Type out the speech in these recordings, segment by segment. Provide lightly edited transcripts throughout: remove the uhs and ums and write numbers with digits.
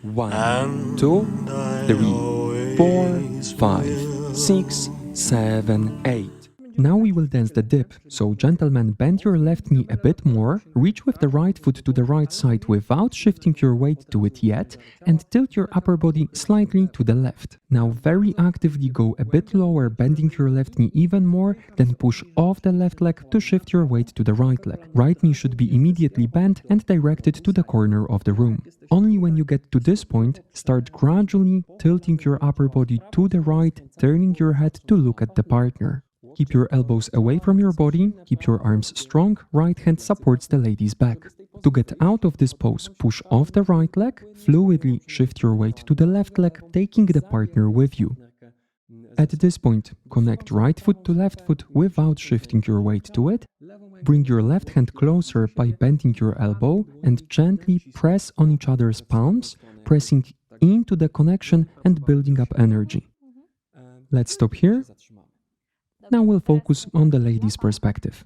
1, 2, 3, 4, 5, 6, 7, 8. Now we will dance the dip, so gentlemen, bend your left knee a bit more, reach with the right foot to the right side without shifting your weight to it yet, and tilt your upper body slightly to the left. Now very actively go a bit lower, bending your left knee even more, then push off the left leg to shift your weight to the right leg. Right knee should be immediately bent and directed to the corner of the room. Only when you get to this point, start gradually tilting your upper body to the right, turning your head to look at the partner. Keep your elbows away from your body, keep your arms strong, right hand supports the lady's back. To get out of this pose, push off the right leg, fluidly shift your weight to the left leg, taking the partner with you. At this point, connect right foot to left foot without shifting your weight to it. Bring your left hand closer by bending your elbow and gently press on each other's palms, pressing into the connection and building up energy. Let's stop here. Now we'll focus on the lady's perspective.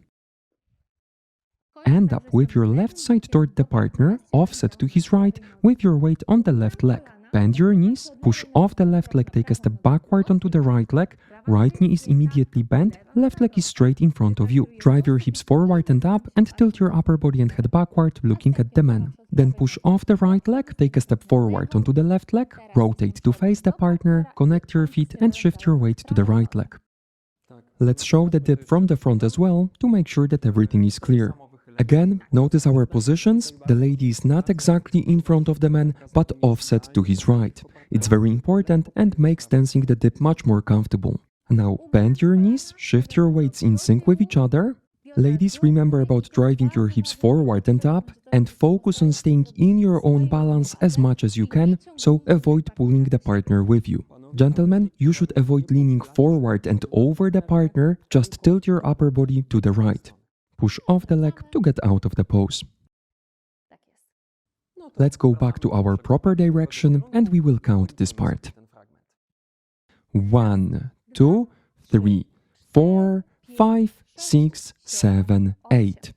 End up with your left side toward the partner, offset to his right, with your weight on the left leg. Bend your knees, push off the left leg, take a step backward onto the right leg, right knee is immediately bent, left leg is straight in front of you. Drive your hips forward and up and tilt your upper body and head backward, looking at the man. Then push off the right leg, take a step forward onto the left leg, rotate to face the partner, connect your feet and shift your weight to the right leg. Let's show the dip from the front as well to make sure that everything is clear. Again, notice our positions. The lady is not exactly in front of the man, but offset to his right. It's very important and makes dancing the dip much more comfortable. Now bend your knees, shift your weights in sync with each other. Ladies, remember about driving your hips forward and up and focus on staying in your own balance as much as you can, so avoid pulling the partner with you. Gentlemen, you should avoid leaning forward and over the partner, just tilt your upper body to the right. Push off the leg to get out of the pose. Let's go back to our proper direction and we will count this part. 1, 2, 3, 4, 5, 6, 7, 8.